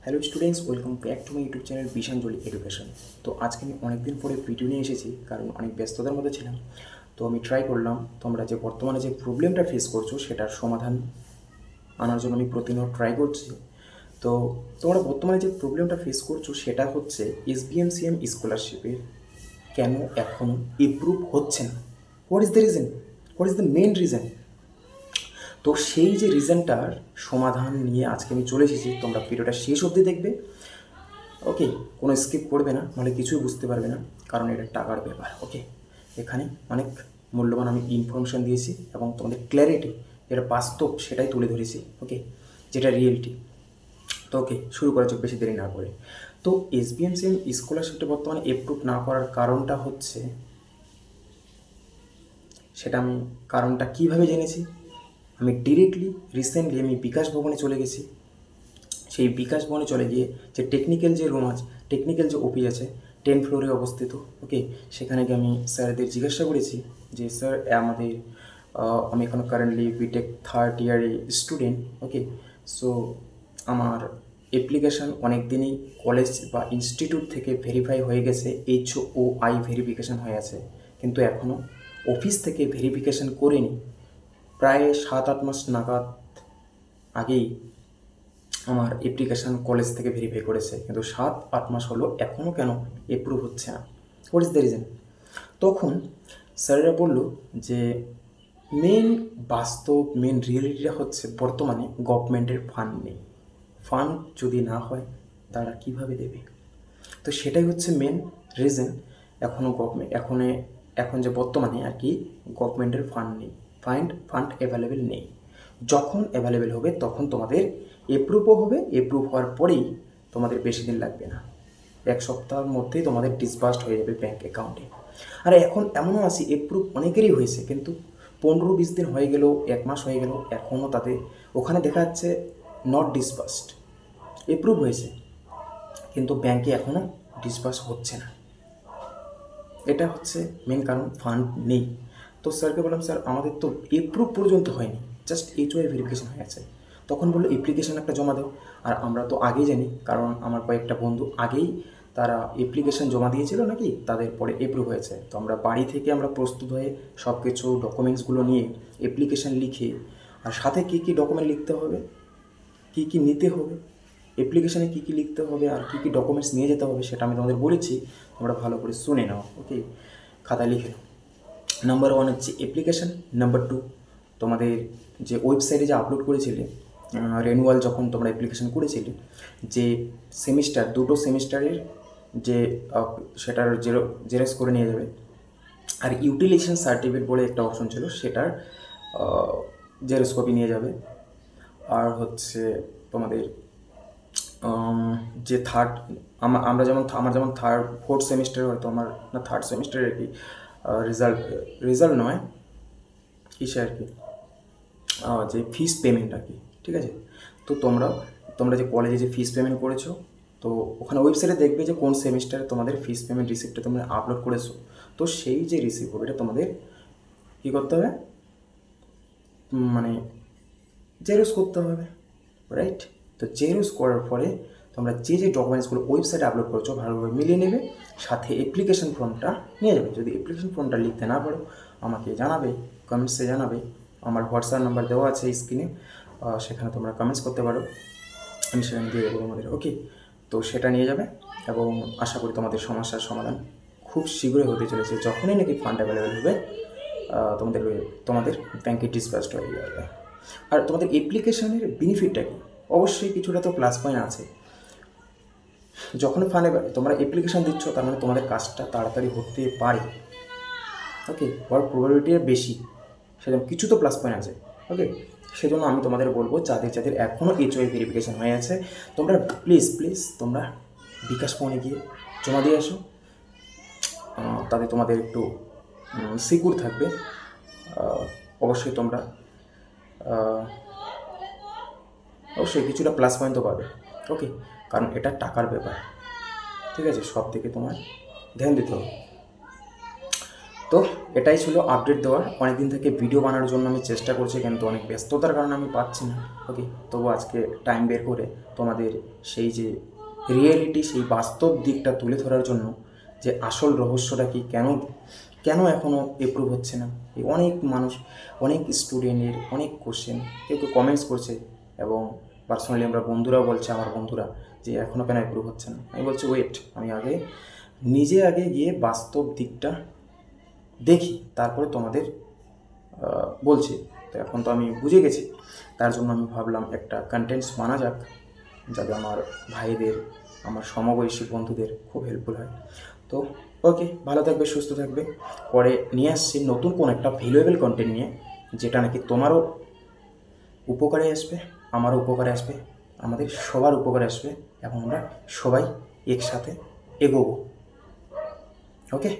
Hello students, welcome back to my YouTube channel Bishanjali education. তো আজকে আমি অনেকদিন পরে ভিডিও নিয়ে এসেছি, কারণ অনেক ব্যস্ততার মধ্যে ছিলাম। তো আমি ট্রাই করলাম তোমরা যে বর্তমানে যে প্রবলেমটা ফেস করছো সেটার সমাধান আনার জন্য আমি প্রতিনিয়ত ট্রাই করছি। তো তোমরা বর্তমানে যে প্রবলেমটা ফেস করছো সেটা হচ্ছে এসবিএমসিএম স্কলারশিপের কেন এখনও এপ্রুভ হচ্ছে না। What is the reason? What is the main reason? তো সেই যে রিজনটার সমাধান নিয়ে আজকে আমি চলে এসেছি। তোমরা ভিডিওটা শেষ অবধি দেখবে, ওকে? কোনো স্কিপ করবে না, নাহলে কিছুই বুঝতে পারবে না, কারণ এটা টাকার ব্যাপার। ওকে, এখানে অনেক মূল্যবান আমি ইনফরমেশান দিয়েছি এবং তোমাদের ক্ল্যারিটি যেটা বাস্তব সেটাই তুলে ধরেছি, ওকে, যেটা রিয়েলিটি। তো ওকে, শুরু করা যাক বেশি দেরি না করে। তো এসবিএমসিএম স্কলারশিপটা বর্তমানে এপ্রুভ না করার কারণটা হচ্ছে, সেটা আমি কারণটা কীভাবে জেনেছি, আমি ডিরেক্টলি রিসেন্টলি আমি বিকাশ ভবনে চলে গেছি। সেই বিকাশ ভবনে চলে গিয়ে যে টেকনিক্যাল যে রুম আছে, টেকনিক্যাল যে অফিস আছে 10 ফ্লোরে অবস্থিত, ওকে, সেখানে গিয়ে আমি স্যারদের জিজ্ঞাসা করেছি যে স্যার আমাদের আমি এখন কারেন্টলি বিটেক থার্ড ইয়ারে স্টুডেন্ট, ওকে, সো আমার অ্যাপ্লিকেশান অনেক দিনই কলেজ বা ইনস্টিটিউট থেকে ভেরিফাই হয়ে গেছে, HOI ভেরিফিকেশান হয়ে আছে, কিন্তু এখনও অফিস থেকে ভেরিফিকেশান করিনি। প্রায় 7-8 মাস নাগাদ আগেই আমার অ্যাপ্লিকেশান কলেজ থেকে ভেরিফাই করেছে, কিন্তু 7-8 মাস হলো এখনও কেন এপ্রুভ হচ্ছে না? What is the reason? তখন স্যারেরা বলল যে মেন বাস্তব মেন রিয়েলিটিটা হচ্ছে বর্তমানে গভর্নমেন্টের ফান্ড নেই। ফান্ড যদি না হয় তারা কিভাবে দেবে? তো সেটাই হচ্ছে মেন রিজন। এখনও গভর্নমেন্ট এখন যে বর্তমানে আর কি গভর্নমেন্টের ফান্ড নেই, ফান্ড অ্যাভেলেবেল নেই। যখন অ্যাভেলেবেল হবে তখন তোমাদের এপ্রুভও হবে, এপ্রুভ হওয়ার পরেই তোমাদের বেশি দিন লাগবে না, 1 সপ্তাহের মধ্যেই তোমাদের ডিসবার্সড হয়ে যাবে ব্যাঙ্ক অ্যাকাউন্টে। আর এখন এমনও আছে এপ্রুভ অনেকেরই হয়েছে, কিন্তু 15-20 দিন হয়ে গেল, 1 মাস হয়ে গেল, এখনও তাদের ওখানে দেখা যাচ্ছে নট ডিসবার্সড। এপ্রুভ হয়েছে কিন্তু ব্যাঙ্কে এখনও ডিসবার্স হচ্ছে না। এটা হচ্ছে মেন কারণ, ফান্ড নেই। তো স্যারকে বললাম স্যার আমাদের তো এপ্রুভ পর্যন্ত হয়নি, জাস্ট HOI ভেরিফিকেশন হয়ে আছে। তখন বললো অ্যাপ্লিকেশান একটা জমা দাও। আর আমরা তো আগেই জানি, কারণ আমার কয়েকটা বন্ধু আগেই তারা অ্যাপ্লিকেশান জমা দিয়েছিল নাকি, তাদের পরে এপ্রুভ হয়েছে। তো আমরা বাড়ি থেকে আমরা প্রস্তুত হয়ে সব কিছু ডকুমেন্টসগুলো নিয়ে অ্যাপ্লিকেশান লিখে, আর সাথে কী কী ডকুমেন্ট লিখতে হবে, কী কী নিতে হবে, অ্যাপ্লিকেশানে কী কী লিখতে হবে আর কী কী ডকুমেন্টস নিয়ে যেতে হবে সেটা আমি তোমাদের বলেছি, তোমরা ভালো করে শুনে নাও, ওকে, খাতায় লিখে নাও। নাম্বার 1 হচ্ছে অ্যাপ্লিকেশান। নাম্বার 2 তোমাদের যে ওয়েবসাইটে যে আপলোড করেছিলে রেনুয়াল, যখন তোমরা অ্যাপ্লিকেশান করেছিলে, যে সেমিস্টার, 2টো সেমিস্টারের যে সেটার জেরক্স করে নিয়ে যাবে। আর ইউটিলাইজেশন সার্টিফিকেট বলে একটা অপশন ছিল, সেটার জেরক্স কপি নিয়ে যাবে। আর হচ্ছে তোমাদের যে আমার যেমন ফোর্থ সেমিস্টারে, হয়তো আমার না থার্ড সেমিস্টারে আর কি রেজাল্ট নয় কিসে আর কি, যে ফিস পেমেন্ট আর কি, ঠিক আছে? তো তোমরা যে কলেজে যে ফিস পেমেন্ট করেছো, তো ওখানে ওয়েবসাইটে দেখবে যে কোন সেমিস্টারে তোমাদের ফিস পেমেন্ট রিসিপ্টটা তোমরা আপলোড করেছো। তো সেই যে রিসিপ্ট হবে এটা তোমাদের কী করতে হবে, মানে জেরক্স করতে হবে, রাইট? তো জেরক্স করার পরে তোমরা যে যে ডকুমেন্টসগুলো ওয়েবসাইটে আপলোড করছো ভালোভাবে মিলিয়ে নেবে, সাথে অ্যাপ্লিকেশন ফর্মটা নিয়ে যাবে। যদি অ্যাপ্লিকেশন ফর্মটা লিখতে না পারো আমাকে জানাবে, কমেন্টসে জানাবে। আমার হোয়াটসঅ্যাপ নাম্বার দেওয়া আছে স্ক্রিনে, সেখানে তোমরা কমেন্টস করতে পারো, আমি সেখানে দিয়ে দেবো তোমাদের, ওকে? তো সেটা নিয়ে যাবে এবং আশা করি তোমাদের সমস্যার সমাধান খুব শীঘ্রই হতে চলেছে। যখনই নাকি ফান্ড অ্যাভেলেবেল হবে তোমাদের ব্যাঙ্কে ডিসবার্সড হয়ে যাবে। আর তোমাদের অ্যাপ্লিকেশানের বেনিফিটটা কি? অবশ্যই কিছুটা তো প্লাস পয়েন্ট আছে। যখন ফান্ড তোমরা অ্যাপ্লিকেশান দিচ্ছ তার মানে তোমাদের কাজটা তাড়াতাড়ি হতে পারে, ওকে, হওয়ার প্রবাবিলিটি বেশি, সেজন্য কিছু তো প্লাস পয়েন্ট আছে, ওকে? সেজন্য আমি তোমাদের বলবো যাদের এখনও HOI ভেরিফিকেশান হয়ে আছে, তোমরা প্লিজ তোমরা বিকাশ ভবনে গিয়ে জমা দিয়ে আসো, তাতে তোমাদের একটু সিকিউর থাকবে। অবশ্যই তোমরা অবশ্যই কিছুটা প্লাস পয়েন্ট তো পাবে, ওকে, কারণ এটা টাকার ব্যাপার, ঠিক আছে? সব থেকে তোমার ধ্যান দিতে হবে। তো এটাই ছিল আপডেট দেওয়ার। অনেক দিন থেকে ভিডিও বানানোর জন্য আমি চেষ্টা করছি, কিন্তু অনেক ব্যস্ততার কারণে আমি পাচ্ছি না। ওকে, তবু আজকে টাইম বের করে তোমাদের সেই যে রিয়েলিটি, সেই বাস্তব দিকটা তুলে ধরার জন্য, যে আসল রহস্যটা কি, কেন কেন এখনও এপ্রুভ হচ্ছে না। এই অনেক মানুষ, অনেক স্টুডেন্টের অনেক কোশ্চেন, কেউ কেউ কমেন্টস করছে, এবং পার্সোনালি আমরা বন্ধুরাও বলছে, আমার বন্ধুরা, যে এখনও কেন এপ্রুভ হচ্ছে না। আমি বলছি ওয়েট, আমি নিজে আগে গিয়ে বাস্তব দিকটা দেখি, তারপরে তোমাদের বলছি। তো এখন তো আমি বুঝে গেছি, তার জন্য আমি ভাবলাম একটা কন্টেন্টস বানা যাক, যাতে আমার ভাইদের, আমার সমবয়সী বন্ধুদের খুব হেল্পফুল হয়। তো ওকে, ভালো থাকবে, সুস্থ থাকবে। পরে নিয়ে আসছি নতুন কোন একটা ভ্যালুয়েবল কন্টেন্ট নিয়ে, যেটা নাকি তোমারও উপকারে আসবে, আমারও উপকারে আসবে, আমাদের সবার উপকারে আসবে, এবং আমরা সবাই একসাথে এগোবো। ওকে,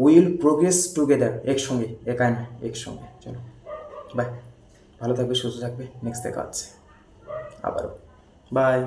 উইল প্রোগ্রেস টুগেদার, একসঙ্গে, একাই না, একসঙ্গে। চলো বাই, ভালো থাকবে, সুস্থ থাকবে, নেক্সট দেখা হচ্ছে আবারও, বাই।